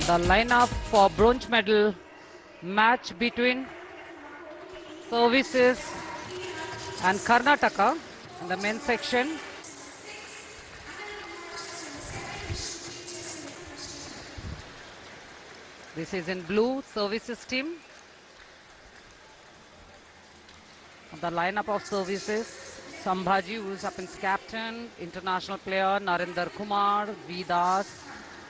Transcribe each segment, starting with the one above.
The lineup for bronze medal match between Services and Karnataka in the men's section. This is in blue, Services team. The lineup of Services: Sambhaji, who is up in captain, international player Narendra Kumar, Vidas,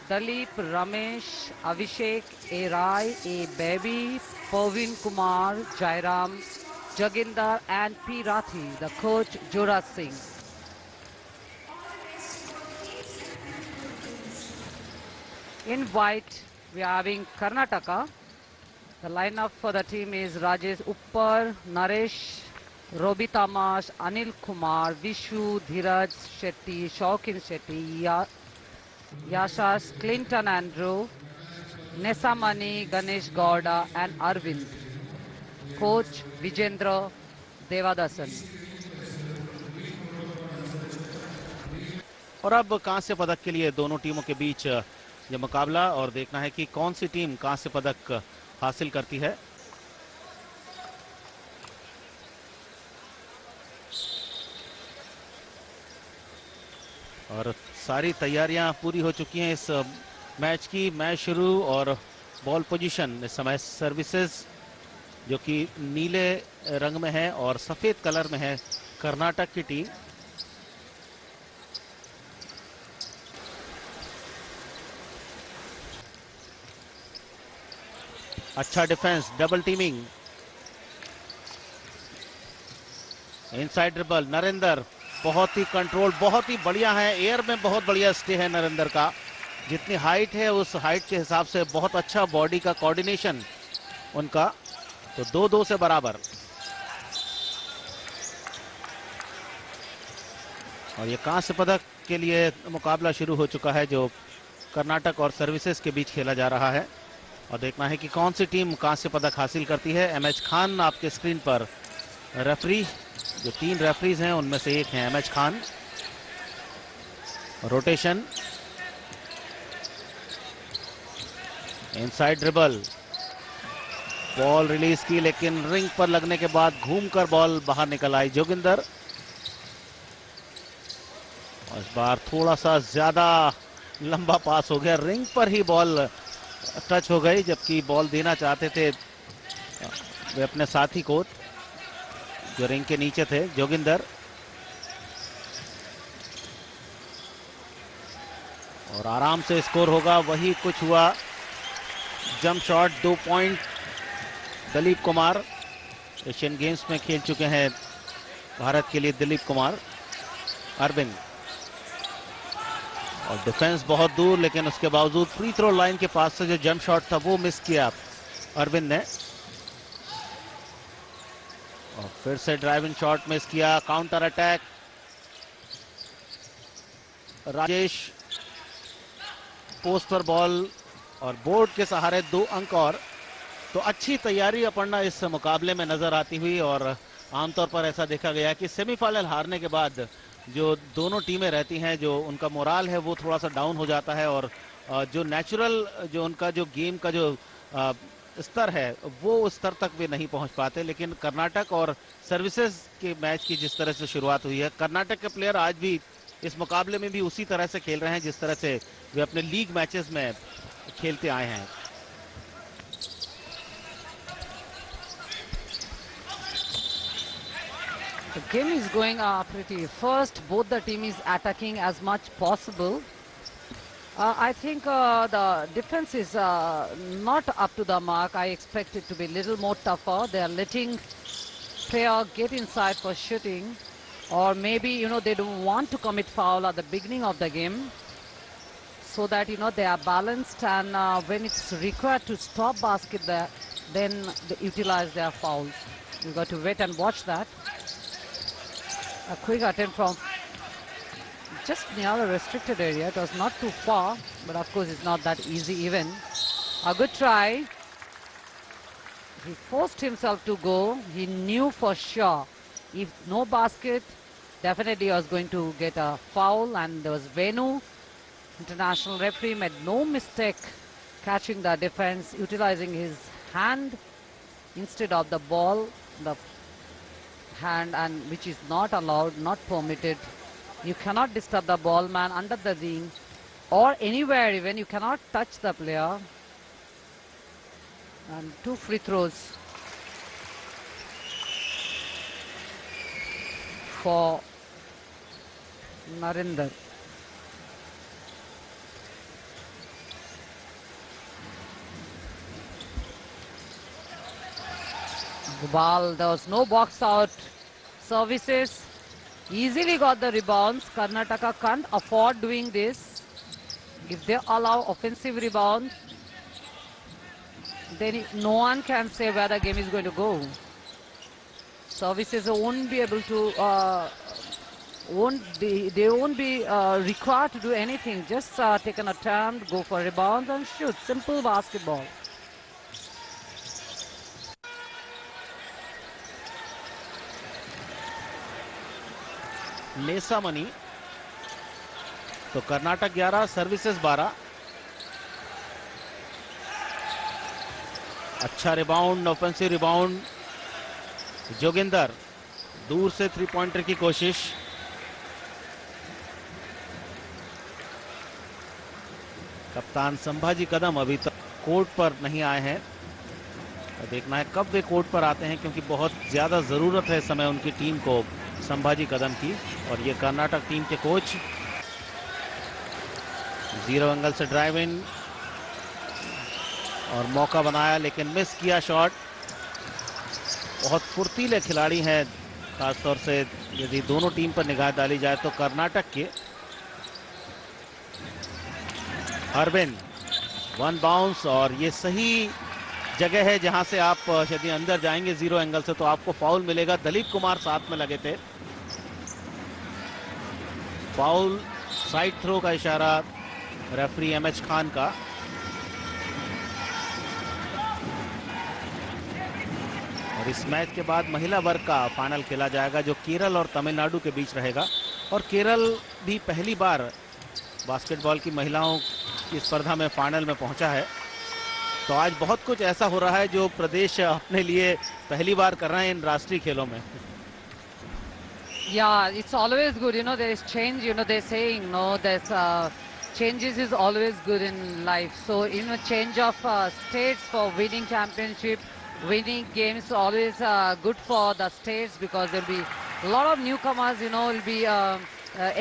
Dalip, Ramesh, Abhishek, A. Rai, A. Baby, Parveen Kumar, Jairam, Jaginder and P. Rathi. The coach Jora Singh. In white, we are having Karnataka. The lineup for the team is Rajesh Uppar, Naresh, Robi Tamash, Anil Kumar, Vishu, Dhiraj Shetty, Shaukin Shetty, Yashash, Clinton Andrew, Nesamani, Ganesh Gowda and Arvind. Coach Vijendra Devadasan. और अब कांस्य पदक के लिए दोनों टीमों के बीच ये मुकाबला और देखना है कि कौन सी टीम कांस्य पदक हासिल करती है। और सारी तैयारियां पूरी हो चुकी हैं इस मैच की। मैच शुरू और बॉल पोजीशन इस समय सर्विसेज जो कि नीले रंग में है और सफेद कलर में है कर्नाटक की टीम। अच्छा defence, double teaming, inside dribble, Narendra बहुत ही कंट्रोल, बहुत ही बढ़िया है, एयर में बहुत बढ़िया स्टे है नरेंद्र का। जितनी हाइट है उस हाइट के हिसाब से बहुत अच्छा बॉडी का कोऑर्डिनेशन उनका। तो 2-2 से बराबर। और ये कांस्य पदक के लिए मुकाबला शुरू हो चुका है जो कर्नाटक और सर्विसेज के बीच खेला जा रहा है। और देखना है कि कौन सी टीम कांस्य पदक हासिल करती है। एमएच खान आपके स्क्रीन पर रेफरी, जो 3 रेफरीज हैं उनमें से एक है MH Khan. Rotation, inside dribble, ball release की लेकिन रिंग पर लगने के बाद घूमकर बॉल बाहर निकल आई जोगिंदर। और इस बार थोड़ा सा ज्यादा लंबा पास हो गया, रिंग पर ही बॉल टच हो गई, जबकि बॉल देना चाहते थे वे अपने साथी को जो रिंग के नीचे थे, जोगिंदर। और आराम से स्कोर होगा, वही कुछ हुआ। Jump shot, 2 point Dalip Kumar. Asian Games में खेल चुके हैं भारत के लिए दलीप कुमार। अरविंद, और डिफेंस बहुत दूर, लेकिन उसके बावजूद फ्री थ्रो लाइन के पास से जो जंप शॉट था वो मिस किया अरविंद ने। और फिर से ड्राइविंग शॉट मिस किया। काउंटर अटैक, राजेश पोस्ट पर बॉल और बोर्ड के सहारे 2 अंक। और तो अच्छी तैयारी अपर्णा इस मुकाबले में नजर आती हुई। और आमतौर पर ऐसा देखा गया कि सेमीफाइनल हारने के बाद जो दोनों टीमें रहती हैं, जो उनका मोराल है वो थोड़ा सा डाउन हो जाता है और जो नेचुरल जो उनका जो गेम का जो स्तर है वो उस स्तर तक भी नहीं पहुंच पाते। लेकिन कर्नाटक और सर्विसेज के मैच की जिस तरह से शुरुआत हुई है, कर्नाटक के प्लेयर आज भी इस मुकाबले में भी उसी तरह से खेल रहे हैं जिस तरह से वे अपने लीग मैचेस में खेलते आए हैं। The game is going pretty first. Both the team is attacking as much possible. I think the defense is not up to the mark. I expect it to be a little more tougher. They are letting player get inside for shooting, or maybe they don't want to commit foul at the beginning of the game, so that they are balanced, and when it's required to stop basket there, then they utilize their fouls. You got to wait and watch that. A quick attempt from just near the restricted area. It was not too far, but of course it's not that easy even. A good try. He forced himself to go. He knew for sure if no basket, definitely he was going to get a foul. And there was Venu, international referee, made no mistake catching the defense, utilizing his hand instead of the ball, the hand, and which is not allowed, not permitted. You cannot disturb the ball man under the ring or anywhere even. You cannot touch the player. And 2 free throws for Narinder. Gopal, there was no box out services. Easily got the rebounds. Karnataka can't afford doing this. If they allow offensive rebound, then no one can say where the game is going to go. Services won't be able to, they won't be required to do anything. Just take an attempt, go for rebounds and shoot. Simple basketball. Lesser money, तो Karnataka 11, services 12. अच्छा rebound, offensive rebound. Joginder दूर से 3 pointer की कोशिश. कप्तान संभाजी कदम अभी तक court पर नहीं आए हैं. देखना है कब वे कोर्ट पर आते हैं, क्योंकि बहुत ज्यादा जरूरत है इस समय उनकी टीम को संभाजी कदम की. और ये कर्नाटक टीम के कोच. 0 एंगल से ड्राइव इन और मौका बनाया लेकिन मिस किया शॉट. बहुत फुर्तीले खिलाड़ी हैं, खासतौर से यदि दोनों टीम पर निगाह डाली जाए तो कर्नाटक के. अरविंद 1 बाउंस, और ये सही जगह है जहां से आप यदि अंदर जाएंगे 0 एंगल से तो आपको फाउल मिलेगा. दलीप कुमार साथ में लगे थे. फाउल, साइड थ्रो का इशारा रेफरी एमएच खान का. और इस मैच के बाद महिला वर्ग का फाइनल खेला जाएगा जो केरल और तमिलनाडु के बीच रहेगा. और केरल भी पहली बार बास्केटबॉल की महिलाओं की स्पर्धा में फाइनल में पहुंचा है. तो आज बहुत कुछ ऐसा हो रहा है जो प्रदेश अपने लिए पहली बार कर रहे हैं इन राष्ट्रीय खेलों में. Yeah, it's always good. You know, there is change. You know, they're saying, no, there's changes is always good in life. So, you know, change of states for winning championship, winning games, always good for the states, because there'll be a lot of newcomers, you know, will be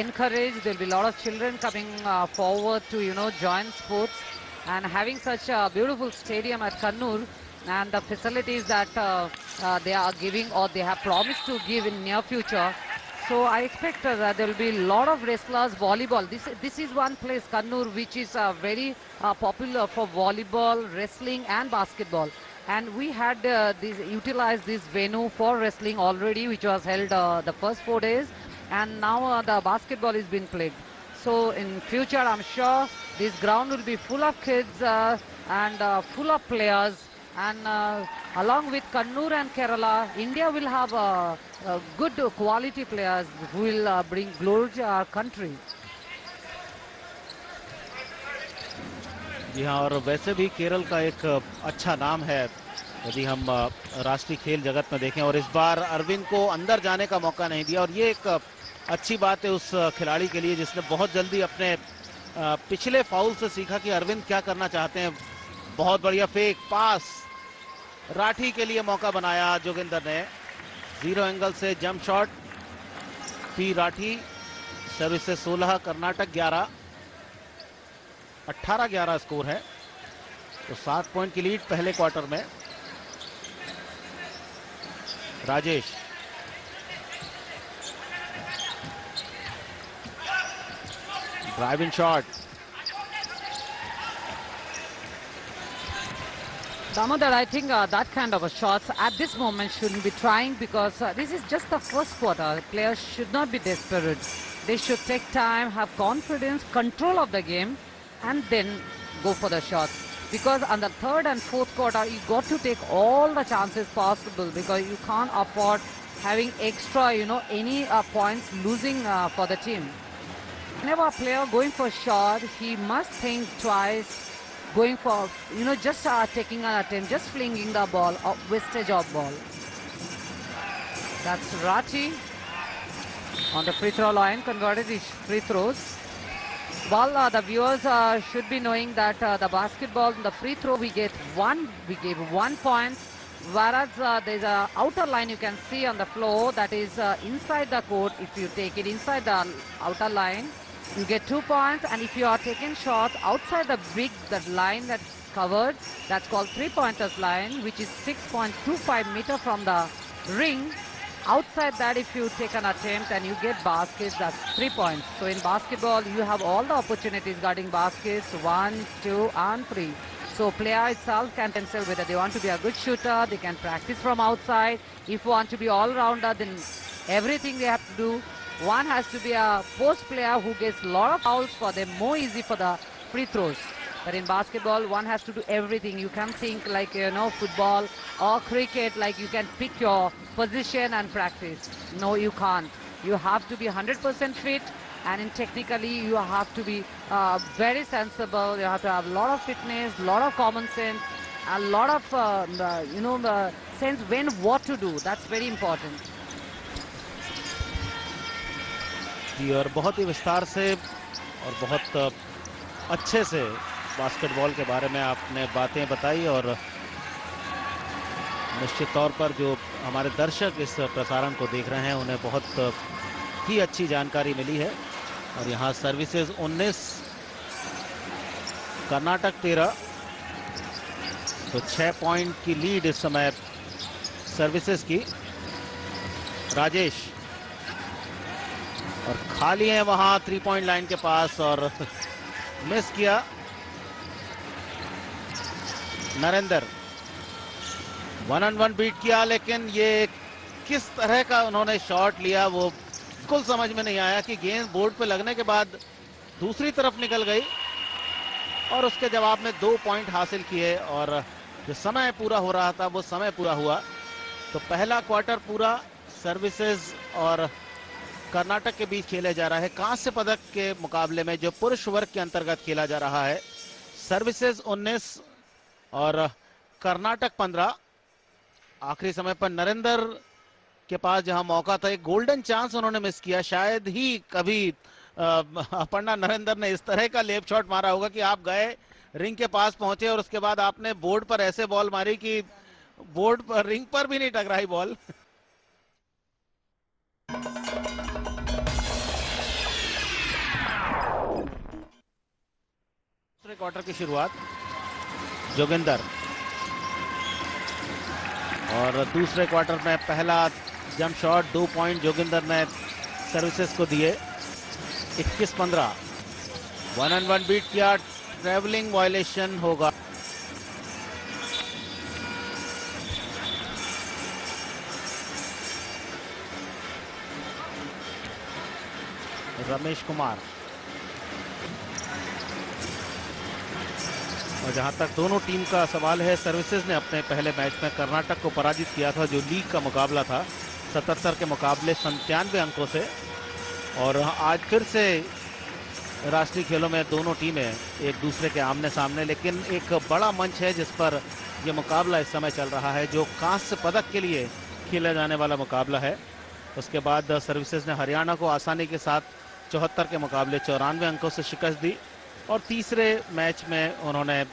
encouraged. There'll be a lot of children coming forward to, you know, join sports. And having such a beautiful stadium at Kannur and the facilities that they are giving or they have promised to give in near future. So I expect that there will be a lot of wrestlers, volleyball. This is one place, Kannur, which is very popular for volleyball, wrestling and basketball. And we had utilized this venue for wrestling already, which was held the first 4 days. And now the basketball is being played. So in future, I'm sure this ground will be full of kids and full of players. And along with Kannur and Kerala, India will have good quality players who will bring glory to our country. जी हाँ, और वैसे भी केरल का एक अच्छा नाम है यदि हम राष्ट्रीय खेल जगत में देखें. और इस बार अरविंद को अंदर जाने का मौका नहीं दिया, और ये एक अच्छी बात है उस खिलाड़ी के लिए जिसने बहुत जल्दी अपने पिछले फाउल से सीखा कि अरविंद क्या करना चाहते हैं. बहुत बढ़िया फेक पास, राठी के लिए मौका बनाया जोगिंदर ने. 0 एंगल से jump shot, P Rathi. Service से 16, कर्नाटक 11. 18-11 स्कोर है. तो 7 पॉइंट की लीड पहले क्वार्टर में. Rajesh driving shot. Damodar, I think that kind of a shots at this moment shouldn't be trying, because this is just the first quarter. Players should not be desperate. They should take time, have confidence, control of the game, and then go for the shots. Because on the third and fourth quarter, you got to take all the chances possible, because you can't afford having extra, you know, any points losing for the team. Whenever a player going for shot, he must think twice going for, just taking an attempt, just flinging the ball, wastage of ball. That's Rathi on the free throw line, converted his free throws. Well, the viewers should be knowing that the basketball, the free throw, we gave 1 point, whereas there's a outer line you can see on the floor that is inside the court. If you take it inside the outer line, you get 2 points, and if you are taking shots outside that line that's covered, that's called three-pointers line, which is 6.25 meter from the ring. Outside that, if you take an attempt and you get baskets, that's 3 points. So in basketball, you have all the opportunities guarding baskets, 1, 2, and 3. So player itself can tell whether they want to be a good shooter, they can practice from outside. If you want to be all-rounder, then everything they have to do. One has to be a post player who gets a lot of fouls for them, more easy for the free throws. But in basketball, one has to do everything. You can't think like, football or cricket, like you can pick your position and practice. No, you can't. You have to be 100% fit, and technically you have to be very sensible. You have to have a lot of fitness, a lot of common sense, a lot of, sense when what to do. That's very important. जी, और बहुत ही विस्तार से और बहुत अच्छे से basketball के बारे में आपने बातें बताई, और निश्चित तौर पर जो हमारे दर्शक इस प्रसारण को देख रहे हैं उन्हें बहुत ही अच्छी जानकारी मिली है। और यहाँ सर्विसेज 19, कर्नाटक 13, तो 6 पॉइंट की लीड इस समय सर्विसेज की। राजेश, और खाली है वहां 3 पॉइंट लाइन के पास और मिस किया। नरेंद्र 1-on-1 बीट किया, लेकिन ये किस तरह का उन्होंने शॉट लिया वो बिल्कुल समझ में नहीं आया कि गेंद बोर्ड पे लगने के बाद दूसरी तरफ निकल गई, और उसके जवाब में 2 पॉइंट हासिल किए, और जो समय पूरा हो रहा था वो समय पूरा हुआ। तो पहला क्वार्टर पूरा सर्विसेज और कर्नाटक के बीच खेला जा रहा है। कांस्य पदक के मुकाबले में जो पुरुष वर्ग के अंतर्गत खेला जा रहा है, सर्विसेज 19 और कर्नाटक 15। आखिरी समय पर नरेंद्र के पास जहां मौका था, एक गोल्डन चांस उन्होंने मिस किया। शायद ही कभी अपर्णा नरेंद्र ने इस तरह का लेप शॉट मारा होगा कि आप गए रिंग के पास पहुंचे और उसके बाद आपने बोर्ड पर ऐसे बॉल मारी कि बोर्ड पर, रिंग पर भी नहीं टकराई बॉल। दूसरे क्वार्टर की शुरुआत जोगिंदर, और दूसरे क्वार्टर में पहला जंप शॉट 2 पॉइंट जोगिंदर ने सर्विसेज को दिए। 21-15, 1-on-1 बीट किया, ट्रेवलिंग वायलेशन होगा। रमेश कुमार, और जहां तक दोनों टीम का सवाल है, सर्विसेज ने अपने पहले मैच में कर्नाटक को पराजित किया था, जो लीग का मुकाबला था, 77 के मुकाबले 97 अंकों से। और आज फिर से राष्ट्रीय खेलों में दोनों टीमें एक दूसरे के आमने सामने, लेकिन एक बड़ा मंच है जिस पर यह मुकाबला इस समय चल रहा है, जो कांस्य पदक के लिए खेला जाने वाला मुकाबला है। उसके बाद सर्विसेज ने हरियाणा को आसानी के साथ 74 के मुकाबले 94 अंकों से शिकस्त दी, और तीसरे मैच में उन्होंने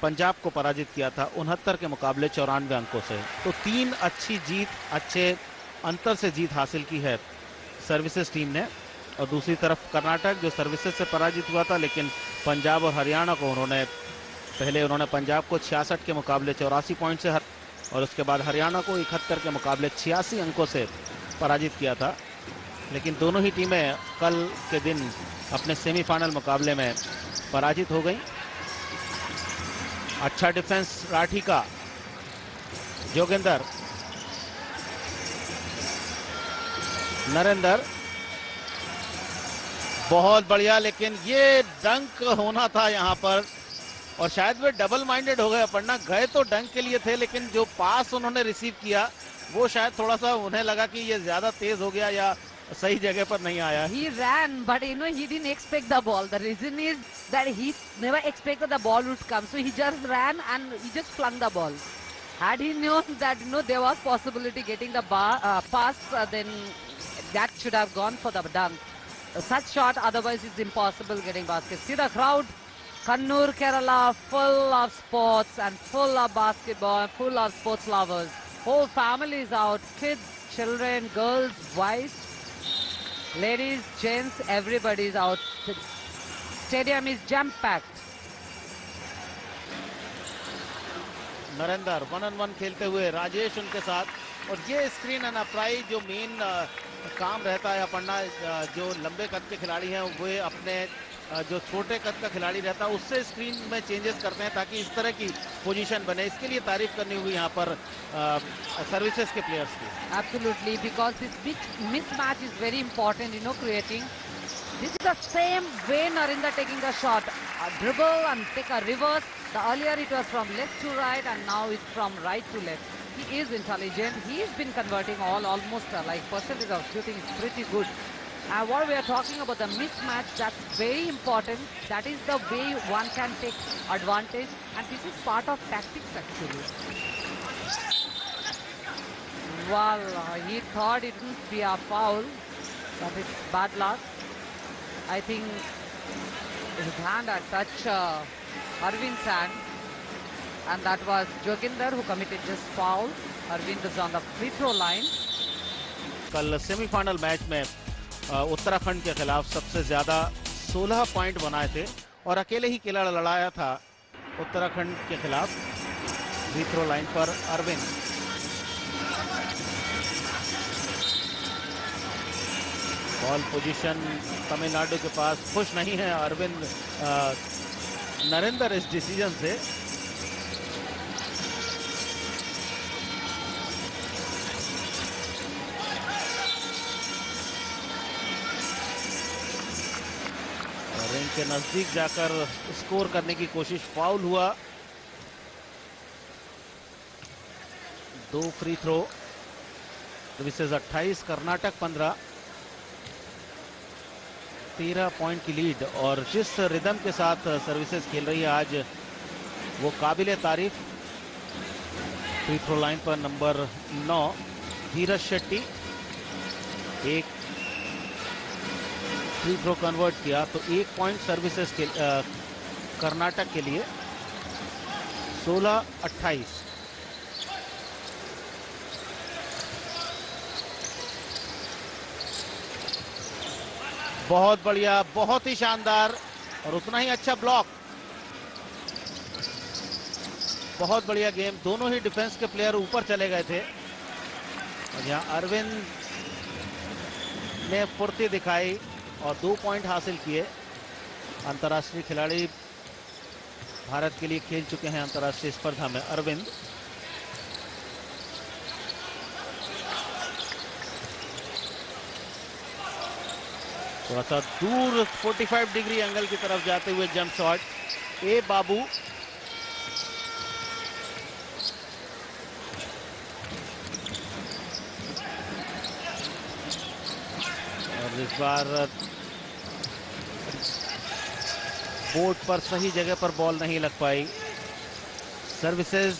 पंजाब को पराजित किया था 69 के मुकाबले 94 अंकों से। तो 3 अच्छी जीत, अच्छे अंतर से जीत हासिल की है सर्विसेज टीम ने। और दूसरी तरफ कर्नाटक, जो सर्विसेज से पराजित हुआ था, लेकिन पंजाब और हरियाणा को उन्होंने पंजाब को 66 के मुकाबले 84 पॉइंट से और उसके बाद हरियाणा को 71 के मुकाबले 86 अंकों से पराजित किया था। लेकिन दोनों ही टीमें कल के दिन अपने सेमीफाइनल मुकाबले में पराजित हो गई। अच्छा डिफेंस राठी का, जोगिंदर, नरेंद्र, बहुत बढ़िया, लेकिन ये डंक होना था यहाँ पर, और शायद वे डबल माइंडेड हो गए। अपर्णा गए तो डंक के लिए थे, लेकिन जो पास उन्होंने रिसीव किया वो शायद थोड़ा सा उन्हें लगा कि ये ज्यादा तेज हो गया, या सही जगह पर नहीं आया। He ran, but he didn't expect the ball. The reason is that he never expected the ball would come. So he just ran and he just flung the ball. Had he known that there was possibility getting the pass, then that should have gone for the dunk. Such shot, otherwise it's impossible getting basket. See the crowd, Kannur, Kerala, full of sports and full of basketball, full of sports lovers. Whole families out, kids, children, girls, wives, ladies, gents, everybody is out. The stadium is jam-packed. Narendra 1-on-1 खेलते हुए राजेश उनके साथ, और ये screen and apprise जो main काम रहता है अपना, जो लंबे कद के खिलाड़ी हैं वे अपने जो छोटे कद का खिलाड़ी रहता है उससे स्क्रीन में चेंजेस करते हैं ताकि इस तरह की पोजीशन बने। इसके लिए तारीफ करनी हुई यहाँ पर सर्विसेज के प्लेयर्स की। Absolutely, because this mismatch is very important, creating. This is the same way Narendra taking the shot. A dribble and take a reverse. The earlier it was from left to right and now it's from right to left. He is intelligent. He's been converting almost like percentage of shooting is pretty good. What we are talking about the mismatch, that's very important. That is the way one can take advantage, and this is part of tactics actually. Well, he thought it wouldn't be a foul. That is bad luck. I think his hand had touched Arvind's hand, and that was Joginder who committed this foul. Arvind is on the free throw line. कल semifinal match में उत्तराखंड के खिलाफ सबसे ज्यादा 16 point बनाए थे और अकेले ही किला लड़ाया था उत्तराखंड के खिलाफ। फ्री थ्रो लाइन पर अरविंद, बॉल पोजीशन तमिलनाडु के पास, खुश नहीं है अरविंद नरेंद्र इस डिसीजन से। रिंग के नजदीक जाकर स्कोर करने की कोशिश, फाउल हुआ। 2 free throw, services 28, Karnataka 15। 13 point की लीड, और जिस रिदम के साथ सर्विसेज खेल रही है आज वो काबिले तारीफ। फ्री थ्रो लाइन पर नंबर 9 धीरज शेट्टी, एक फ्री थ्रो कन्वर्ट किया तो 1 पॉइंट सर्विसेज के कर्नाटक के लिए। 16-28। बहुत बढ़िया, बहुत ही शानदार, और उतना ही अच्छा ब्लॉक। बहुत बढ़िया गेम, दोनों ही डिफेंस के प्लेयर ऊपर चले गए थे और यहाँ अरविंद ने फुर्ती दिखाई और 2 पॉइंट हासिल किए। अंतर्राष्ट्रीय खिलाड़ी, भारत के लिए खेल चुके हैं अंतर्राष्ट्रीय स्पर्धा में अरविंद। थोड़ा सा दूर 45 डिग्री एंगल की तरफ जाते हुए जंप शॉट, ए बाबू। और इस बार बोर्ड पर सही जगह पर बॉल नहीं लग पाई। सर्विसेज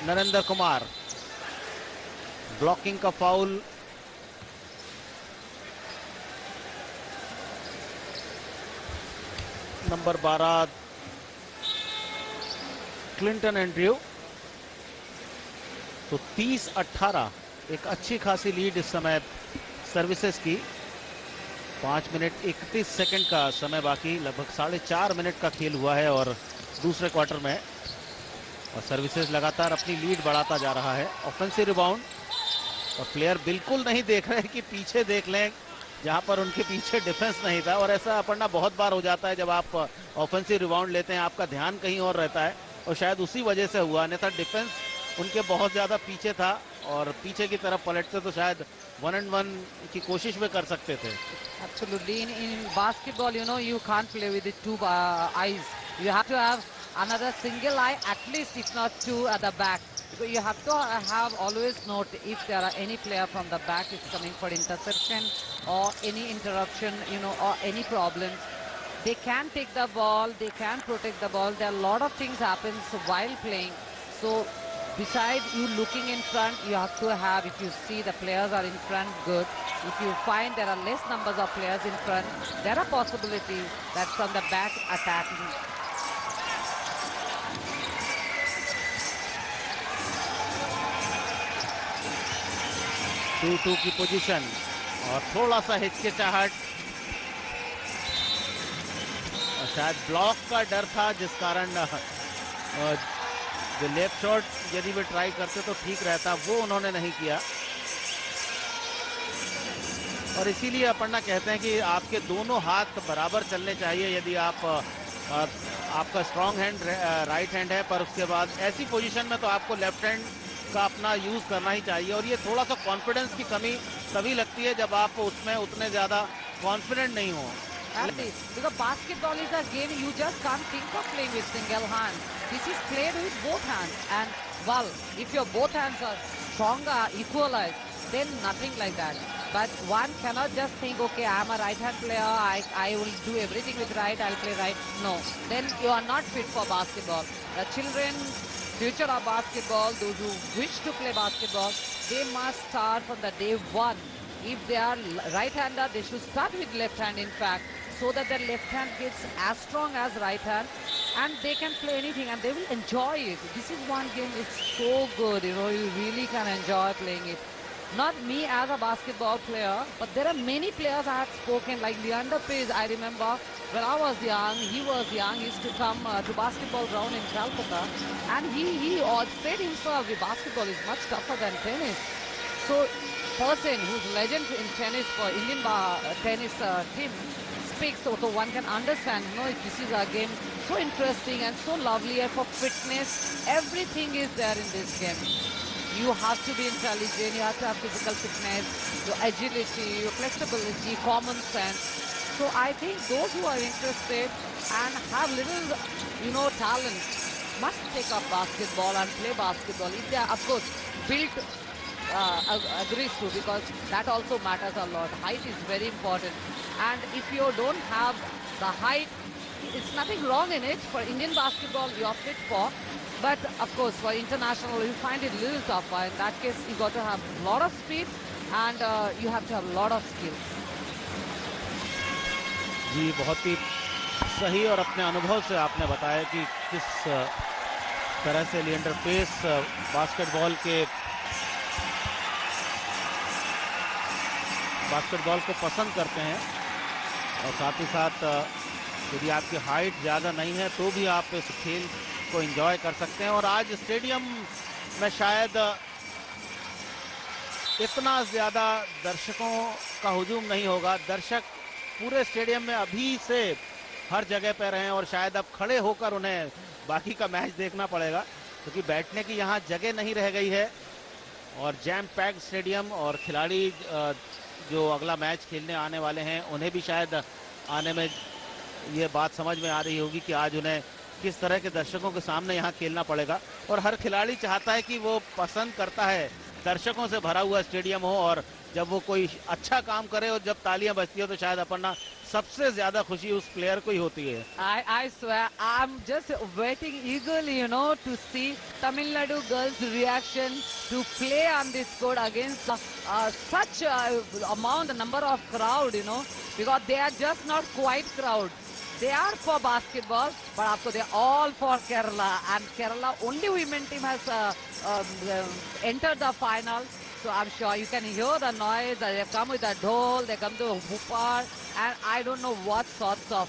नरेंद्र कुमार, ब्लॉकिंग का फाउल। Number 12 Clinton Andrew. तो 30-18, एक अच्छी खासी लीड इस समय सर्विसेज की। 5 मिनट 31 सेकंड का समय बाकी, लगभग 4.5 मिनट का खेल हुआ है और दूसरे क्वार्टर में, और सर्विसेज लगातार अपनी लीड बढ़ाता जा रहा है। ऑफेंसिव रिबाउंड, और प्लेयर बिल्कुल नहीं देख रहे हैं कि पीछे देख लें जहां पर उनके पीछे डिफेंस नहीं था। और ऐसा अपना बहुत बार हो जाता है जब आप ऑफेंसिव रिबाउंड लेते हैं, आपका ध्यान कहीं और रहता है, और शायद उसी वजह से हुआ। अन्यथा डिफेंस उनके बहुत ज्यादा पीछे था और पीछे की तरफ पलटते तो शायद 1-on-1 की कोशिश भी कर सकते थे। Absolutely. In basketball, you can't play with the two eyes. You have to have another single eye, at least if not two at the back. Because you have to have always note if there are any player from the back is coming for interception or any interruption, or any problems. They can take the ball, they can protect the ball. There are a lot of things happens while playing. So beside you looking in front, you have to have, if you see the players are in front, good. If you find there are less numbers of players in front, there are possibilities that from the back attacking. 2-2 की position और थोड़ा सा हिचकिचाहट और शायद block का डर था, जिस कारण जो लेफ्ट शॉट यदि वे ट्राई करते तो ठीक रहता, वो उन्होंने नहीं किया। और इसीलिए अपर्णा कहते हैं कि आपके दोनों हाथ बराबर चलने चाहिए यदि आपका स्ट्रॉन्ग हैंड राइट हैंड है, पर उसके बाद ऐसी पोजीशन में तो आपको लेफ्ट हैंड का अपना यूज करना ही चाहिए। और ये थोड़ा सा कॉन्फिडेंस की कमी तभी लगती है जब आप उसमें उतने ज्यादा कॉन्फिडेंट नहीं हो। Because basketball is a game you just can't think of playing with single hand. This is played with both hands, and well, if your both hands are stronger, equalized, then nothing like that. But one cannot just think, okay, I'm a right-hand player, I will do everything with right, I'll play right. No, then you are not fit for basketball. The children, future of basketball, those who wish to play basketball, they must start from the day one. If they are right-hander, they should start with left hand, in fact, so that their left hand gets as strong as right hand, and they can play anything and they will enjoy it. This is one game, it's so good, you really can enjoy playing it. Not me as a basketball player, but there are many players I have spoken, like Leander Paes. I remember when I was young, he was young, he used to come to basketball ground in Calcutta, and he said himself, basketball is much tougher than tennis. So person who's legend in tennis for Indian tennis team speaks, so one can understand, this is a game so interesting and so lovely, and for fitness, everything is there in this game. You have to be intelligent, you have to have physical fitness, your agility, your flexibility, common sense. So I think those who are interested and have little, talent must take up basketball and play basketball. If they are, of course, built agrees to, because that also matters a lot. Height is very important, and if you don't have the height, it's nothing wrong in it. For Indian basketball, you are fit for, but of course for international, you find it a little tougher. In that case, you got to have a lot of speed, and you have to have a lot of skills. जी, बहुत ही सही और अपने अनुभव से आपने बताया कि किस तरह से लिएंडर पेस बास्केटबॉल को पसंद करते हैं, और साथ ही साथ यदि आपकी हाइट ज़्यादा नहीं है तो भी आप इस खेल को एंजॉय कर सकते हैं। और आज स्टेडियम में शायद इतना ज़्यादा दर्शकों का हुजूम नहीं होगा। दर्शक पूरे स्टेडियम में अभी से हर जगह पर हैं, और शायद अब खड़े होकर उन्हें बाकी का मैच देखना पड़ेगा, क्योंकि बैठने की यहाँ जगह नहीं रह गई है। और जैम पैक्ड स्टेडियम, और खिलाड़ी जो अगला मैच खेलने आने वाले हैं उन्हें भी शायद आने में ये बात समझ में आ रही होगी कि आज उन्हें किस तरह के दर्शकों के सामने यहाँ खेलना पड़ेगा। और हर खिलाड़ी चाहता है कि वो पसंद करता है दर्शकों से भरा हुआ स्टेडियम हो, और जब वो कोई अच्छा काम करे और जब तालियां बजती हो तो शायद अपना सबसे ज्यादा खुशी उस प्लेयर को ही होती है। I swear, I'm just waiting eagerly, to see Tamil Nadu girls' reaction to play on this court against such number of crowd, because they are just not quite crowd. They are for basketball, but of course they are all for Kerala, and Kerala only women team has entered the final. So I'm sure you can hear the noise. They come with a dhol, they come to a whooper, and I don't know what sorts of.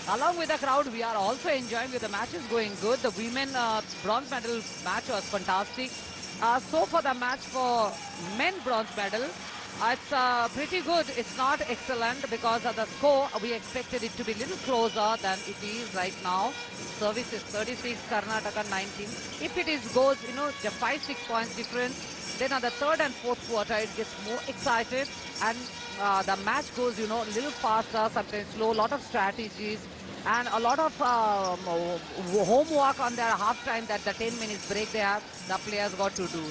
Along with the crowd, we are also enjoying with the match is going good. The women bronze medal match was fantastic. So for the match for men bronze medal, it's pretty good. It's not excellent because of the score. We expected it to be a little closer than it is right now. Service is 36, Karnataka 19. If it goes, the 5-6 points difference, then on the third and fourth quarter, it gets more excited, and the match goes, a little faster, sometimes slow, a lot of strategies. and a lot of homework on their half time, that the 10 minutes break they have, the players got to do.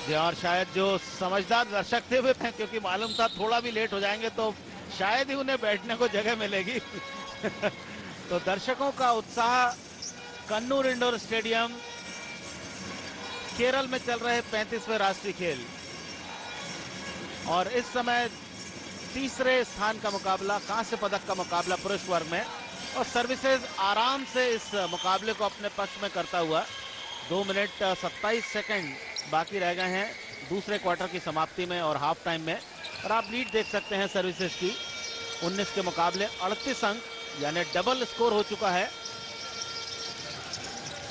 और शायद जो समझदार दर्शक थे वे, क्योंकि मालूम था थोड़ा भी लेट हो जाएंगे तो शायद ही उन्हें बैठने को जगह मिलेगी। तो दर्शकों का उत्साह कन्नूर इंडोर स्टेडियम, केरल में चल रहे 35वें राष्ट्रीय खेल, और इस समय तीसरे स्थान का मुकाबला, कांस्य पदक का मुकाबला पुरुष वर्ग में, और सर्विसेज आराम से इस मुकाबले को अपने पक्ष में करता हुआ 2 मिनट 27 सेकंड बाकी रह गए हैं दूसरे क्वार्टर की समाप्ति में और हाफ टाइम में, और आप लीड देख सकते हैं सर्विसेज की 19 के मुकाबले 38 अंक, यानी डबल स्कोर हो चुका है।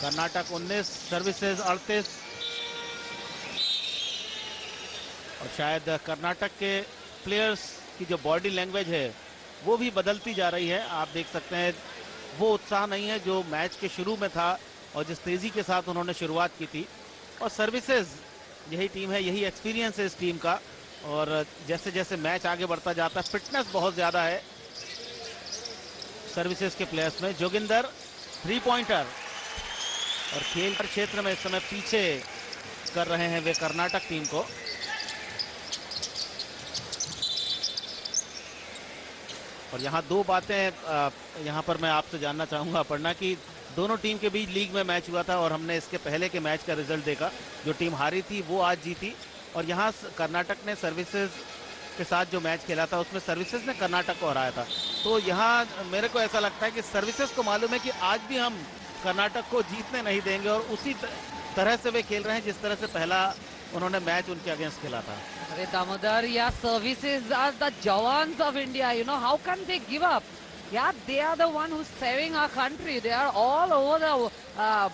कर्नाटक 19, सर्विसेज 38, और शायद कर्नाटक के प्लेयर्स की जो बॉडी लैंग्वेज है वो भी बदलती जा रही है। आप देख सकते हैं वो उत्साह नहीं है जो मैच के शुरू में था और जिस तेजी के साथ उन्होंने शुरुआत की थी। और सर्विसेज यही टीम है, यही एक्सपीरियंस है इस टीम का, और जैसे जैसे मैच आगे बढ़ता जाता है फिटनेस बहुत ज्यादा है सर्विसेज के प्लेयर्स में। जोगिंदर 3 पॉइंटर, और खेल क्षेत्र में इस समय पीछे कर रहे हैं वे कर्नाटक टीम को। और यहाँ दो बातें यहाँ पर मैं आपसे जानना चाहूंगा अपर्णा, कि दोनों टीम के बीच लीग में मैच हुआ था और हमने इसके पहले के मैच का रिजल्ट देखा, जो टीम हारी थी वो आज जीती, और यहाँ कर्नाटक ने सर्विसेज के साथ जो मैच खेला था उसमें सर्विसेज ने कर्नाटक को हराया था। तो यहाँ मेरे को ऐसा लगता है कि सर्विसेज को मालूम है कि आज भी हम कर्नाटक को जीतने नहीं देंगे, और उसी तरह से वे खेल रहे हैं जिस तरह से पहला उन्होंने मैच उनके अगेंस्ट खेला था। अरे Damodar, yeah, services are the jawans of India. You know, how can they give up? Yeah, they are the one who's saving our country. They are all over the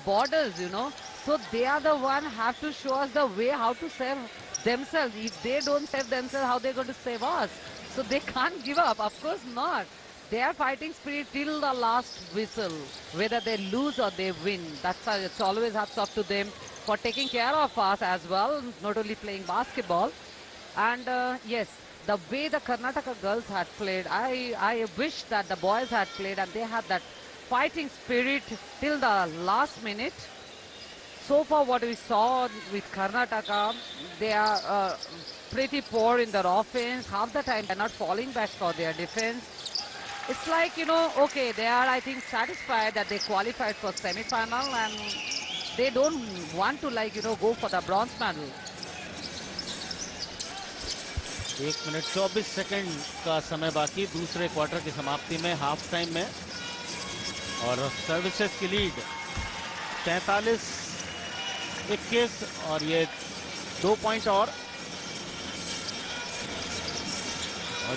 borders, you know. So they are the one have to show us the way how to save themselves. If they don't save themselves, how they're going to save us? So they can't give up. Of course not. They are fighting spirit till the last whistle, whether they lose or they win. That's why it's always hats off to them for taking care of us as well, not only playing basketball. And yes, the way the Karnataka girls had played, I wish that the boys had played and they had that fighting spirit till the last minute. So far what we saw with Karnataka, they are pretty poor in their offense. Half the time they're not falling back for their defense. It's like, you know, okay, they are, I think, satisfied that they qualified for semi-final and they don't want to, like, you know, go for the bronze medal. 1 minute 24 second का समय बाकी दूसरे quarter की समाप्ति में, half time में, और services की लीड 43-21, और ये 2 पॉइंट और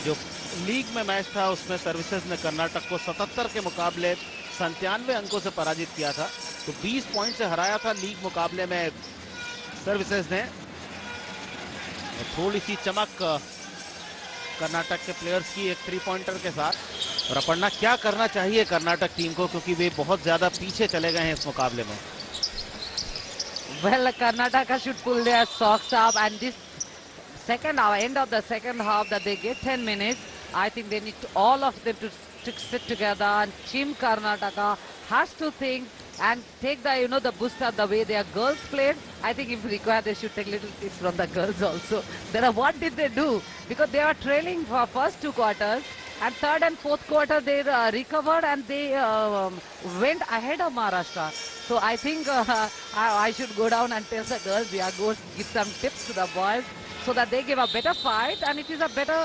जो लीग में मैच था उसमें सर्विसेज ने कर्नाटक को 77 के मुकाबले 97 अंकों से पराजित किया था, तो 20 पॉइंट से हराया था लीग मुकाबले में सर्विसेज ने। थोड़ी सी चमक कर्नाटक के प्लेयर्स की एक 3 पॉइंटर के साथ। और अपर्णा, क्या करना चाहिए कर्नाटक टीम को, क्योंकि वे बहुत ज्यादा पीछे चले गए हैं इस मुकाबले में? Well, Karnataka should pull their socks up, and this second hour, end of the second half, that they get 10 minutes, I think they need to, all of them to sit together, and Team Karnataka has to think and take the, you know, the boost up the way their girls played. I think if required, they should take little tips from the girls also. What did they do? Because they were trailing for first 2 quarters, and third and fourth quarter they recovered and they went ahead of Maharashtra. So I think I should go down and tell the girls, yeah, go give some tips to the boys so that they give a better fight and it is a better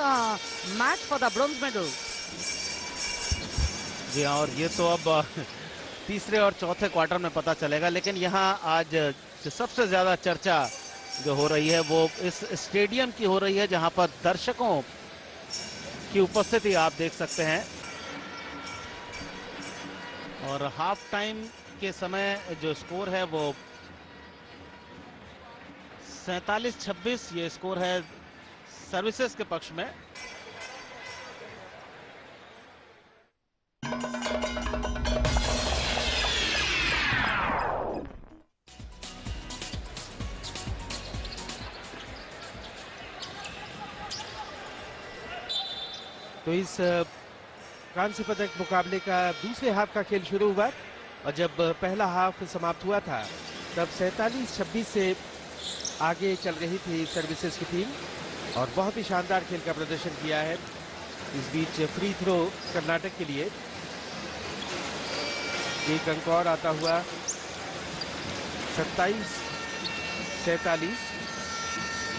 match for the bronze medal. जी हाँ, और ये तो अब तीसरे और चौथे quarter में पता चलेगा। लेकिन यहाँ आज जो सबसे ज्यादा चर्चा जो हो रही है वो इस स्टेडियम की हो रही है, जहां पर दर्शकों की उपस्थिति आप देख सकते हैं। और हाफ टाइम के समय जो स्कोर है वो 47-26 ये स्कोर है सर्विसेज के पक्ष में। तो तो इस कांस्य पदक मुकाबले का दूसरे हाफ का खेल शुरू हुआ और जब पहला हाफ समाप्त हुआ था तब 47-26 से आगे चल रही थी सर्विसेज की टीम और बहुत ही शानदार खेल का प्रदर्शन किया है। इस बीच फ्री थ्रो कर्नाटक के लिए एक अंक और आता हुआ 27-47,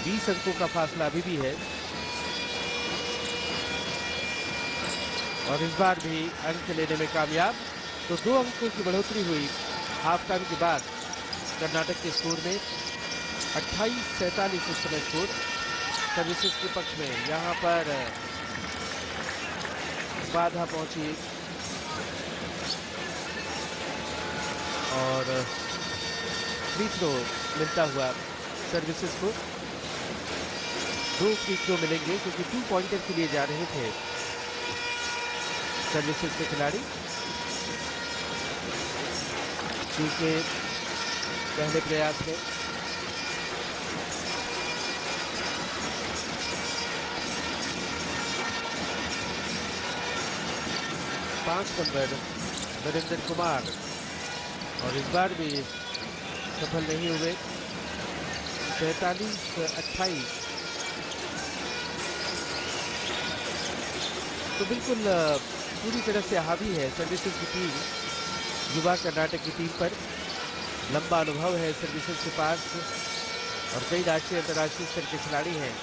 20 अंकों का फासला अभी भी है और इस बार भी अंक लेने में कामयाब। तो 2 अंकों की बढ़ोतरी हुई हाफ टाइम के बाद कर्नाटक के स्कोर में 28-47 इस समय स्कोर सर्विसेज के पक्ष में। यहाँ पर बाधा पहुंची और फ्री थ्रो मिलता हुआ सर्विसेज को। 2 फ्री थ्रो मिलेंगे क्योंकि 2 पॉइंटर के लिए जा रहे थे सर्विसेज के खिलाड़ी। क्योंकि पहले प्रयास में पांच नंबर नरेंद्र कुमार और इस बार भी सफल नहीं हुए। 43-28 तो बिल्कुल पूरी तरह से हावी है सर्विसेज की टीम युवा कर्नाटक की टीम पर। लंबा अनुभव है सर्विसेज के पास और कई राष्ट्रीय अंतर्राष्ट्रीय स्तर के खिलाड़ी हैं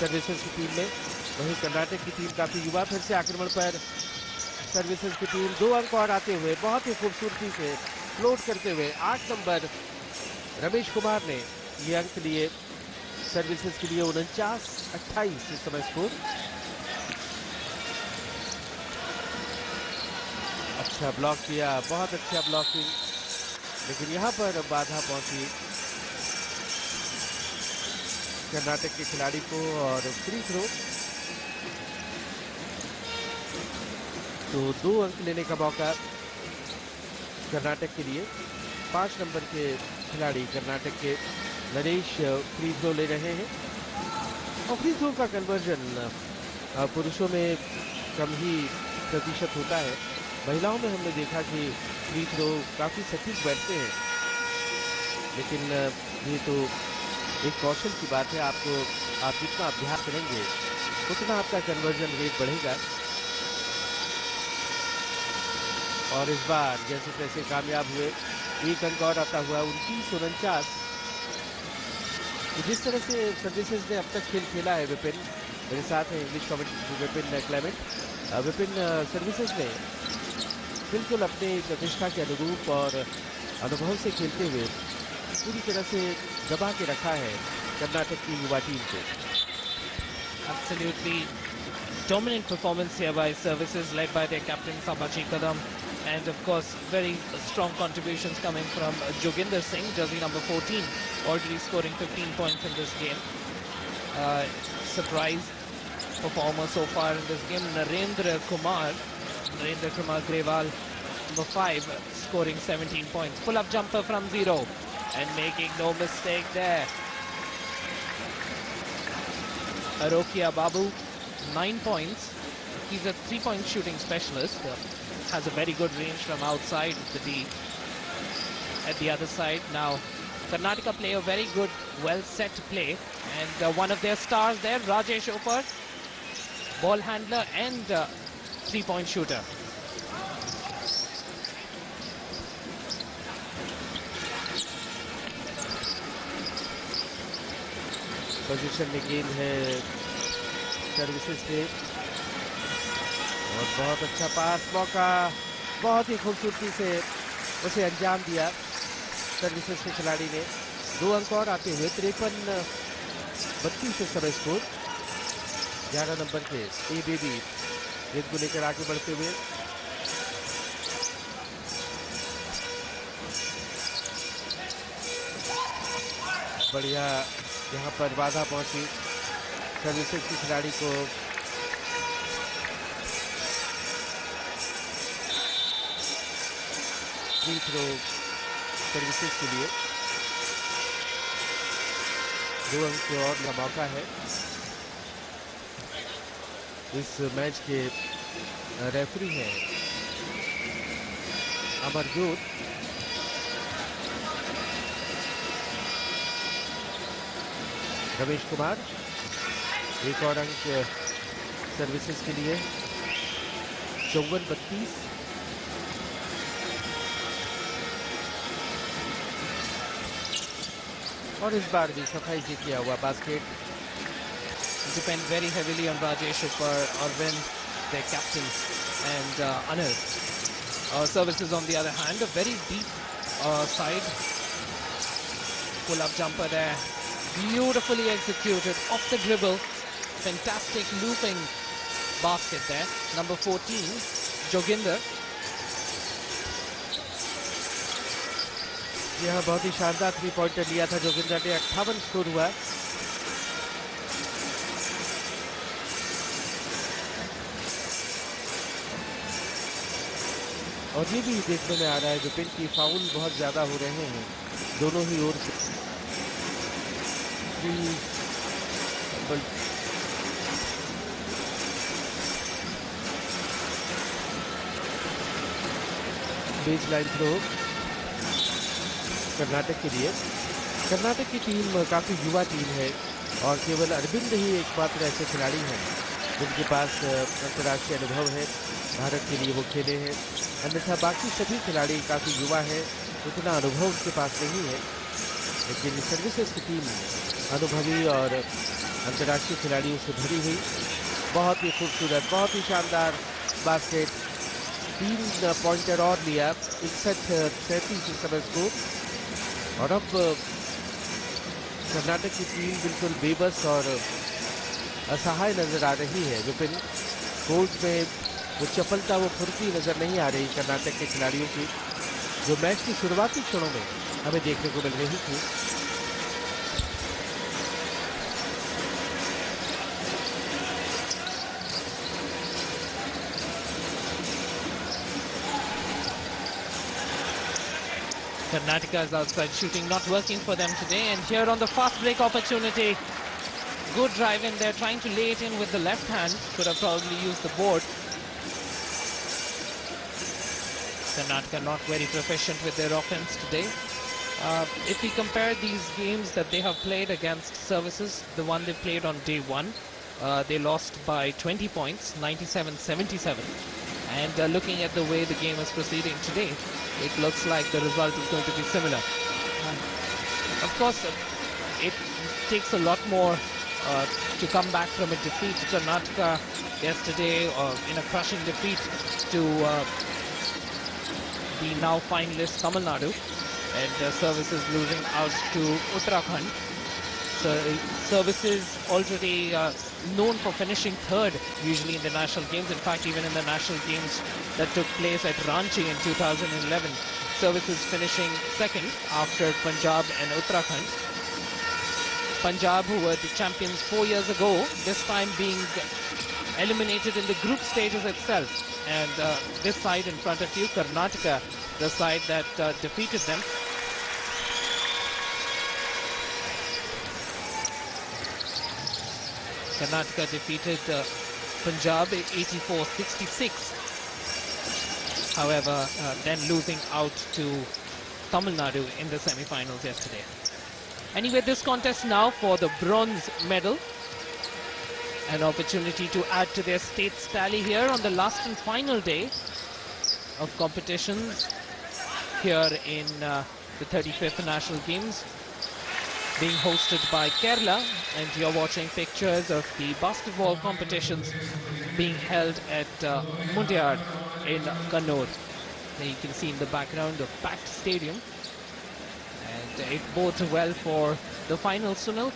सर्विसेज की टीम में। वहीं कर्नाटक की टीम काफी युवा। फिर से आक्रमण पर सर्विसेज की टीम। 2 अंक और आते हुए बहुत ही खूबसूरती से फ्लोट करते हुए 8 नंबर रमेश कुमार ने ये अंक लिए सर्विसेज के लिए। 49-28 इस समय स्कोर। अच्छा ब्लॉक किया, बहुत अच्छा ब्लॉकिंग, लेकिन यहाँ पर बाधा पहुंची कर्नाटक के खिलाड़ी को और फ्री थ्रो। तो 2 अंक लेने का मौका कर्नाटक के लिए। 5 नंबर के खिलाड़ी कर्नाटक के नरेश फ्री थ्रो ले रहे हैं और फ्री थ्रो का कन्वर्जन पुरुषों में कम ही प्रतिशत होता है। महिलाओं में हमने देखा कि फ्री थ्रो काफी सटीक बैठते हैं, लेकिन ये तो एक कौशल की बात है। आप जितना अभ्यास करेंगे उतना आपका कन्वर्जन रेट बढ़ेगा। और इस बार जैसे तैसे कामयाब हुए। 1 अंक और आता हुआ 29-49। जिस तरह से सर्विसेज ने अब तक खेल खेला है, विपिन मेरे साथ है English commentator Vipin Clement. Vipin, services ने बिल्कुल अपने प्रतिष्ठा के अनुरूप और अनुभव से खेलते हुए पूरी तरह से दबा के रखा है कर्नाटक की युवा टीम को। Absolutely dominant performance here by services led by their captain Sabachi Kadam, and of course very strong contributions coming from Joginder Singh, jersey number 14, already scoring 15 points in this game. Surprise performer so far in this game, Narendra Kumar Grewal, number 5, scoring 17 points. Pull-up jumper from 0 and making no mistake there. Arokia Babu, 9 points. He's a 3-point shooting specialist. Has a very good range from outside the D. At the other side now, Karnataka play a very good, well-set play, and one of their stars there, Rajesh Opar, ball handler and 3-point shooter. Position में गेंद है services से और बहुत अच्छा पास मौका, बहुत ही खूबसूरती से उसे अंजाम दिया सर्विसेज के खिलाड़ी ने। 2 अंक और आते हुए 53-32 इस समय स्कोर। 11 नंबर के ए बेबी गेंद को लेकर आगे बढ़ते हुए बढ़िया यहाँ पर बाधा पहुंची सर्विसेज के खिलाड़ी को। फ्री थ्रो सर्विसेज के लिए 2 अंक और का मौका है। इस मैच के रेफरी हैं अमरजोत। रमेश कुमार, एक और अंक सर्विसेज के लिए। 54-32। और इस बार भी सफाई से किया हुआ basket. Depend very heavily on Rajesh Uppar, Arvind, their captain, and Anil. Services on the other hand, a very deep side pull-up jumper there, beautifully executed off the dribble. Fantastic looping basket there. Number 14, Joginder. यह बहुत ही शानदार 3 pointer लिया था जोगिंदर ने। 58 score हुआ। और ये भी देखने में आ रहा है विपिन की फाउल बहुत ज्यादा हो रहे हैं दोनों ही ओर से। बेस लाइन थ्रो कर्नाटक के लिए। कर्नाटक की टीम काफी युवा टीम है और केवल अरविंद ही एकमात्र ऐसे खिलाड़ी हैं जिनके पास अंतर्राष्ट्रीय अनुभव है। भारत के लिए वो खेले हैं, अन्यथा बाकी सभी खिलाड़ी काफी युवा हैं, उतना अनुभव उनके पास नहीं है। लेकिन सर्विसेज की टीम अनुभवी और अंतर्राष्ट्रीय खिलाड़ियों से भरी हुई। बहुत ही खूबसूरत, बहुत ही शानदार बास्केट। 3 पॉइंटर और लिया। 61-37 इस समय स्कोर। और अब कर्नाटक की टीम बिल्कुल बेबस और असहाय नजर आ रही है। विपिन, कोर्ट में वो चपलता, वो फुर्ती नजर नहीं आ रही कर्नाटक के खिलाड़ियों की, जो मैच की शुरुआती क्षणों में हमें देखने को मिल रही थी। Karnataka is outside shooting, not working for them today. And here on the fast break opportunity, good drive in there, trying to lay it in with the left hand. Could have probably used the board. Karnataka not very proficient with their offense today. If we compare these games that they have played against services, the one they played on day one, they lost by 20 points, 97-77. And looking at the way the game is proceeding today, it looks like the result is going to be similar. Of course, it takes a lot more to come back from a defeat. Karnataka yesterday in a crushing defeat to the now finalist Tamil Nadu, and services losing out to Uttarakhand. So services already known for finishing third usually in the national games. In fact, even in the national games that took place at Ranchi in 2011, services finishing second after Punjab and Uttarakhand. Punjab, who were the champions 4 years ago, this time being eliminated in the group stages itself. And this side in front of you, Karnataka, the side that defeated them. Karnataka defeated Punjab 84-66. However, then losing out to Tamil Nadu in the semi-finals yesterday. Anyway, this contest now for the bronze medal. An opportunity to add to their state's tally here on the last and final day of competitions here in the 35th National Games, being hosted by Kerala. And you're watching pictures of the basketball competitions being held at Mundiad in Kannur. There you can see in the background a packed stadium. And it bodes well for the finals, Sunil.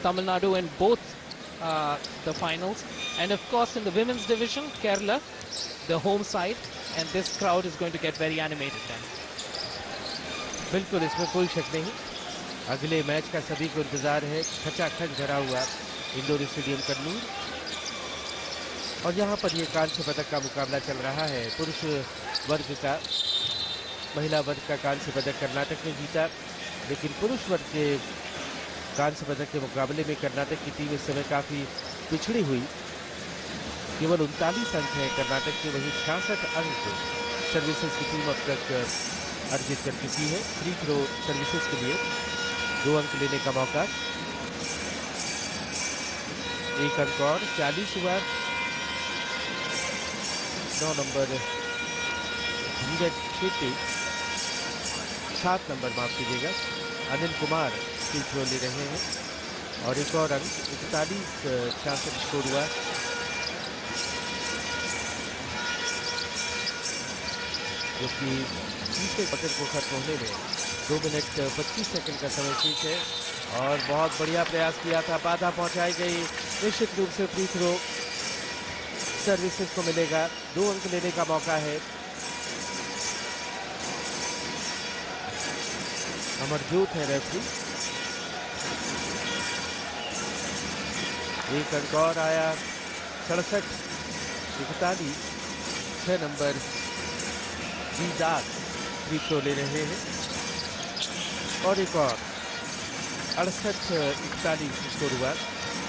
Tamil Nadu in both the finals. And of course in the women's division, Kerala, the home side. And this crowd is going to get very animated then. बिल्कुल, इसमें कोई शक नहीं। अगले match का सभी को इंतजार है। खचाखच भरा हुआ इंडोर स्टेडियम कन्नूर। और यहाँ पर ये कांस्य पदक का मुकाबला चल रहा है। पुरुष वर्ग का, महिला वर्ग का कांस्य पदक कर्नाटक ने जीता, लेकिन पुरुष वर्ग के कांस्य पदक के मुकाबले में कर्नाटक की टीम इस समय काफी पिछड़ी हुई। केवल 39 अंक हैं कर्नाटक के, वहीं 66 अंक सर्विसेज की टीम अब तक अर्जित कर चुकी है। फ्री थ्रो सर्विसेज के लिए 2 अंक लेने का मौका, 1 अंक और 40 हुआ। 9 नंबर धीरज शेट्टी, 7 नंबर माफ कीजिएगा अनिल कुमार फ्री थ्रो ले रहे हैं और एक और अंक 41-66 स्कोर हुआ। जो कि तीसरे क्वार्टर को खत्म होने में 2 मिनट 25 सेकंड का समय शेष है और बहुत बढ़िया प्रयास किया था, बाधा पहुंचाई गई। निश्चित रूप से फ्री थ्रो सर्विसेज को मिलेगा, 2 अंक लेने का मौका है। अमरजोत है रेफरी, 1 अंक और आया, 67-41। 6 नंबर दीदार फ्री थ्रो ले रहे हैं और एक और 68-41 स्कोर हुआ।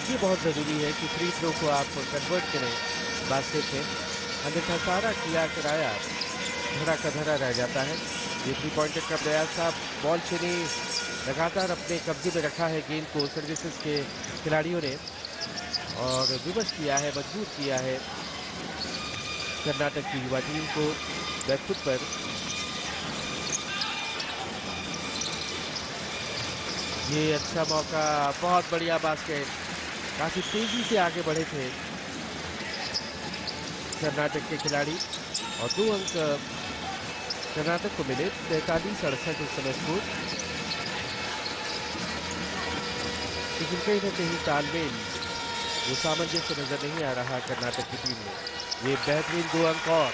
ये बहुत ज़रूरी है कि फ्री थ्रो को आप कन्वर्ट करें बास्केट में, अन्यथा सारा किया कराया धरा का धरा रह जाता है। ये 3 पॉइंटर का प्रयास था। बॉल चेनी लगातार अपने कब्जे में रखा है गेंद को सर्विसेज के खिलाड़ियों ने और विवश किया है, मजबूर किया है कर्नाटक की युवा टीम को बैकफुट पर। ये अच्छा मौका, बहुत बढ़िया बास्केट, काफी तेजी से आगे बढ़े थे कर्नाटक के खिलाड़ी और 2 अंक कर्नाटक को मिले। 43-68 इस समय स्कोर, लेकिन कहीं ना कहीं तालमेल, वो सामंजस्य नजर नहीं आ रहा कर्नाटक की टीम में। ये बेहतरीन 2 अंक और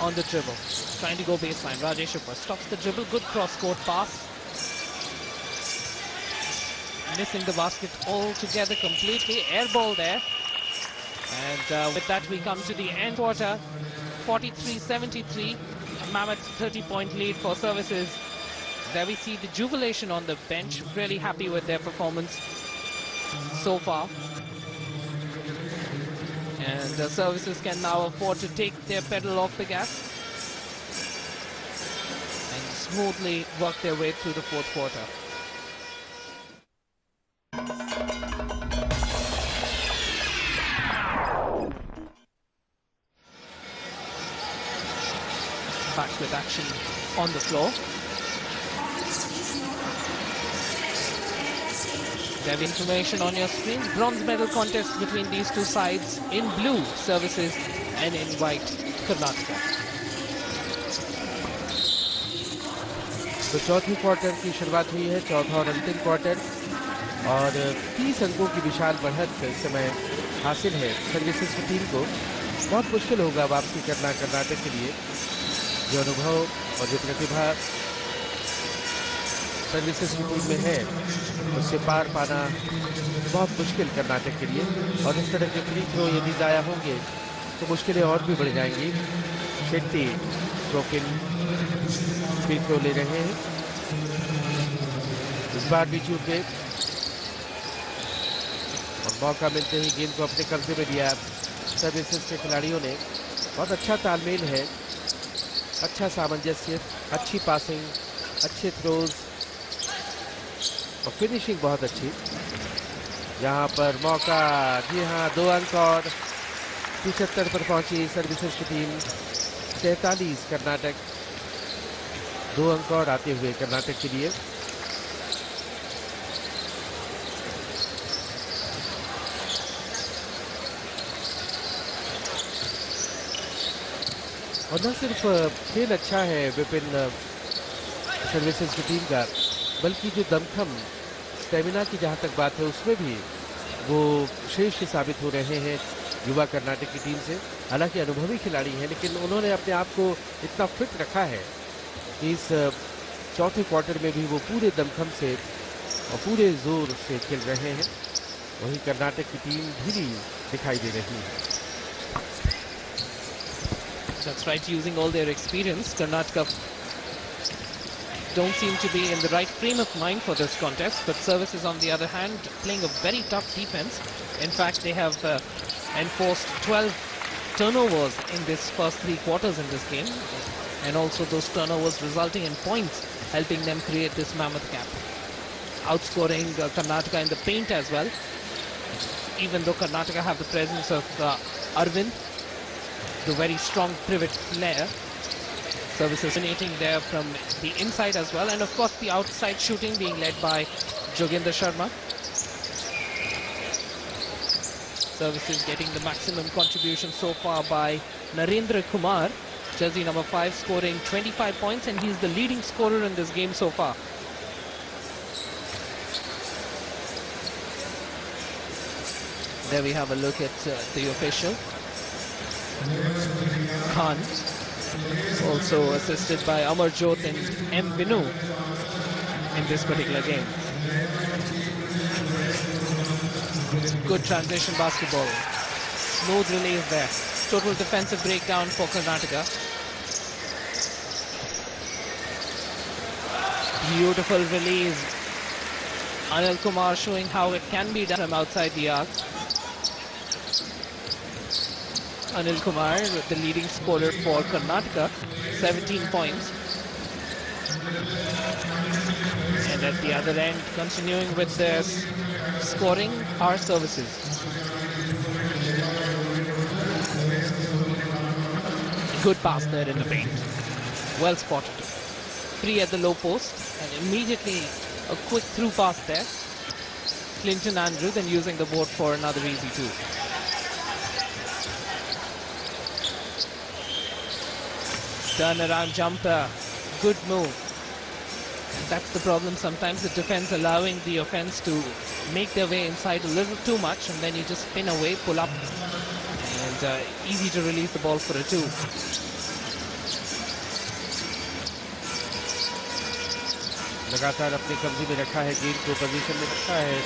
on the dribble, trying to go baseline. Rajesh Upper stops the dribble, good cross-court pass. Missing the basket altogether completely, air ball there. And with that we come to the end quarter, 43-73, Mammoth 30-point lead for services. There we see the jubilation on the bench, really happy with their performance so far. And the services can now afford to take their pedal off the gas and smoothly work their way through the fourth quarter. Back with action on the floor. There will be information on your screens. Bronze medal contest between these two sides. In blue, services, and in white, Karnataka. तो चौथी quarter की शुरुआत हुई है, चौथा और अंतिम quarter, और 30 अंकों की विशाल बढ़त इस समय हासिल है सर्विसेज की टीम को। बहुत मुश्किल होगा वापसी करना कर्नाटक के लिए। जो अनुभव और जो प्रतिभा सर्विसेज की टीम में है, उससे पार पाना बहुत मुश्किल कर्नाटक के लिए। और इस तरह के फ्री थ्रो यदि ज़ाया होंगे तो मुश्किलें और भी बढ़ जाएंगी। शेट्टी ब्रोकन फ्री थ्रो ले रहे हैं, इस बार भी चूक गए और मौका मिलते ही गेंद को अपने कब्जे में लिया सर्विसेज के खिलाड़ियों ने। बहुत अच्छा तालमेल है, अच्छा सामंजस्य, अच्छी पासिंग, अच्छे थ्रोज और फिनिशिंग बहुत अच्छी। यहाँ पर मौका, जी हाँ, 2 अंक और 75 पर पहुंची सर्विसेज की टीम। 43 कर्नाटक, 2 अंक और आते हुए कर्नाटक के लिए। और न सिर्फ खेल अच्छा है विपिन सर्विसेज की टीम का, बल्कि जो दमखम स्टेमिना की जहाँ तक बात है उसमें भी वो श्रेष्ठ साबित हो रहे हैं युवा कर्नाटक की टीम से। हालांकि अनुभवी खिलाड़ी हैं, लेकिन उन्होंने अपने आप को इतना फिट रखा है कि इस चौथे क्वार्टर में भी वो पूरे दमखम से और पूरे जोर से खेल रहे हैं। वहीं कर्नाटक की टीम धीमी दिखाई दे रही है। That's right, using all their experience, Karnataka don't seem to be in the right frame of mind for this contest, but services on the other hand playing a very tough defense. In fact, they have enforced 12 turnovers in this first 3 quarters in this game, and also those turnovers resulting in points, helping them create this mammoth gap. Outscoring Karnataka in the paint as well, even though Karnataka have the presence of Arvind, the very strong pivot player. Services dominating there from the inside as well, and of course the outside shooting being led by Jogendra Sharma. Services getting the maximum contribution so far by Narendra Kumar, jersey number 5, scoring 25 points, and he's the leading scorer in this game so far. There we have a look at the official. Khan, also assisted by Amarjot and M. Vinu in this particular game. Good transition basketball. Smooth release there. Total defensive breakdown for Karnataka. Beautiful release. Anil Kumar showing how it can be done from outside the arc. Anil Kumar, the leading scorer for Karnataka, 17 points. And at the other end, continuing with their scoring, are services. Good pass there in the paint. Well spotted. Free at the low post, and immediately a quick through pass there. Clinton Andrew then using the board for another easy two. Turnaround jumper, good move. And that's the problem sometimes, the defense allowing the offense to make their way inside a little too much, and then you just spin away, pull up, and easy to release the ball for a two. लगातार अपने कब्जे में रखा है, गेंद को position में रखा है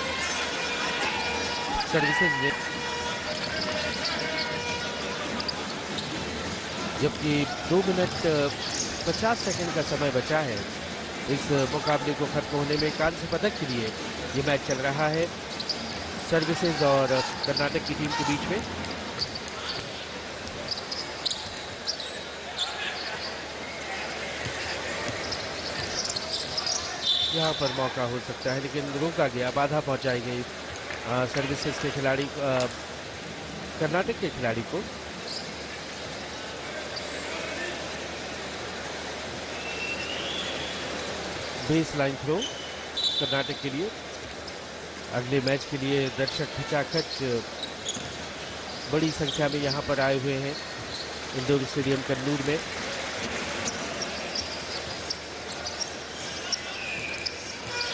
सर्विसेज ने, जबकि 2 मिनट 50 सेकंड का समय बचा है इस मुकाबले को खत्म होने में। कांस्य पदक के लिए ये मैच चल रहा है सर्विसेज और कर्नाटक की टीम के बीच में। यहाँ पर मौका हो सकता है, लेकिन रोका गया, बाधा पहुंचाई गई सर्विसेज के खिलाड़ी कर्नाटक के खिलाड़ी को। बेस लाइन थ्रो कर्नाटक के लिए। अगले मैच के लिए दर्शक खचाखच बड़ी संख्या में यहाँ पर आए हुए हैं इंडोर स्टेडियम कन्नूर में।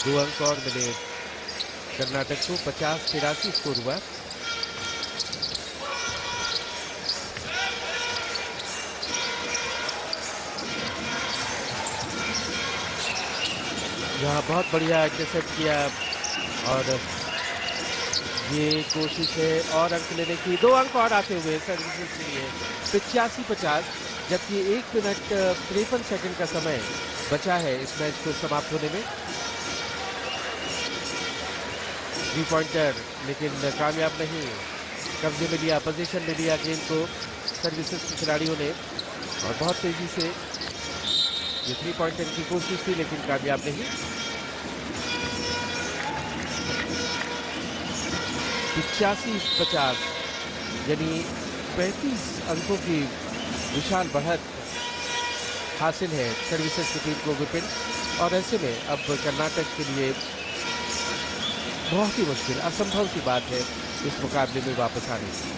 दो अंक और मिले कर्नाटक को, 50-83 स्कोर हुआ। यहाँ बहुत बढ़िया इंटरसेप्ट किया और ये कोशिश है और अंक लेने की। 2 अंक और आते हुए सर्विसेज के लिए 85-50, जबकि 1 मिनट 53 सेकंड का समय बचा है इस मैच को समाप्त होने में। 3 पॉइंटर लेकिन कामयाब नहीं। कब्जे में लिया, पोजीशन में लिया गेंद को सर्विसेज के खिलाड़ियों ने, और बहुत तेजी से ये 3 पॉइंटर की कोशिश थी लेकिन कामयाब नहीं। 85-50 यानी 35 अंकों की विशाल बढ़त हासिल है सर्विसेज की टीम को विपिन, और ऐसे में अब कर्नाटक के लिए बहुत ही मुश्किल, असंभव सी बात है इस मुकाबले में वापस आने की।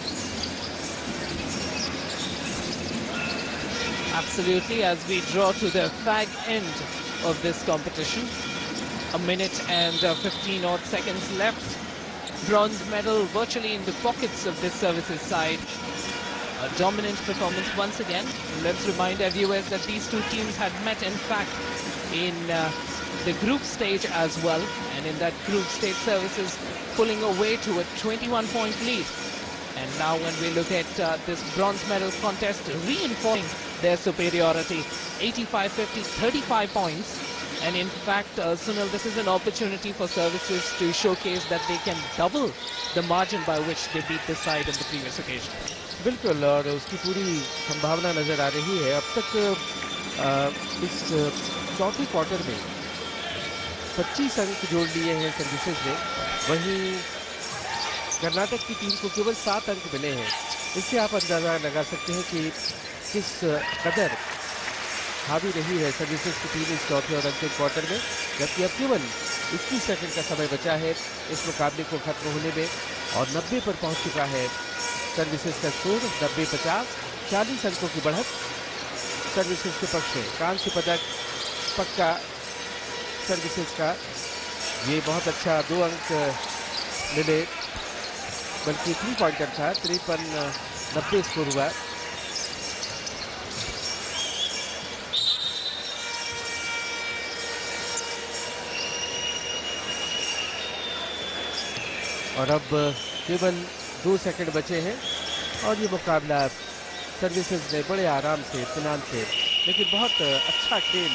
Absolutely, as we draw to the fag end of this competition. A minute and 15 odd seconds left. Bronze medal virtually in the pockets of this services side. A dominant performance once again. Let's remind our viewers that these two teams had met, in fact, in the group stage as well. And in that group stage, services pulling away to a 21-point lead. And now when we look at this bronze medal contest, reinforcing their superiority, 85-50, 35 points. And in fact, Sunil, this is an opportunity for services to showcase that they can double the margin by which they beat this side on the previous occasion. बिल्कुल, और उसकी पूरी संभावना नजर आ रही है। अब तक इस चौथे क्वार्टर में 25 अंक जोड़ लिए हैं सर्विसेज ने, वहीं कर्नाटक की टीम को केवल 7 अंक मिले हैं। इससे आप अंदाजा लगा सकते हैं कि किस कदर हावी रही है सर्विसेज की टीम इस चौथे और अंतिम क्वार्टर में। जबकि अब केवल 21 सेकंड का समय बचा है इस मुकाबले को खत्म होने में, और 90 पर पहुंच चुका है सर्विसेज का स्कोर। 90-50, 40 अंकों की बढ़त सर्विसेज के पक्ष में। कांस्य पदक पक्का सर्विसेज का। ये बहुत अच्छा 2 अंक मिले, बल्कि 3 पॉइंटर था। 53-90 स्कोर हुआ। और अब केवल 2 सेकंड बचे हैं और ये मुकाबला सर्विसेज ने बड़े आराम से, इत्मीनान से, लेकिन बहुत अच्छा खेल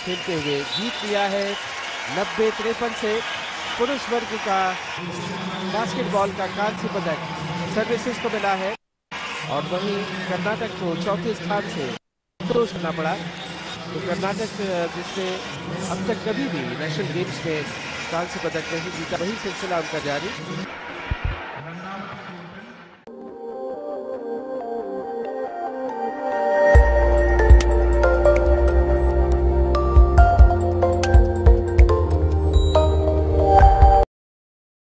खेलते हुए जीत लिया है। 90-53 से पुरुष वर्ग का बास्केटबॉल का कांस्य पदक सर्विसेज को मिला है, और वहीं कर्नाटक को चौथे स्थान से संतोष करना पड़ा। तो कर्नाटक, जिसने अब तक कभी भी नेशनल गेम्स में कांस्य पदक नहीं जीता, वही सिलसिला उनका जारी।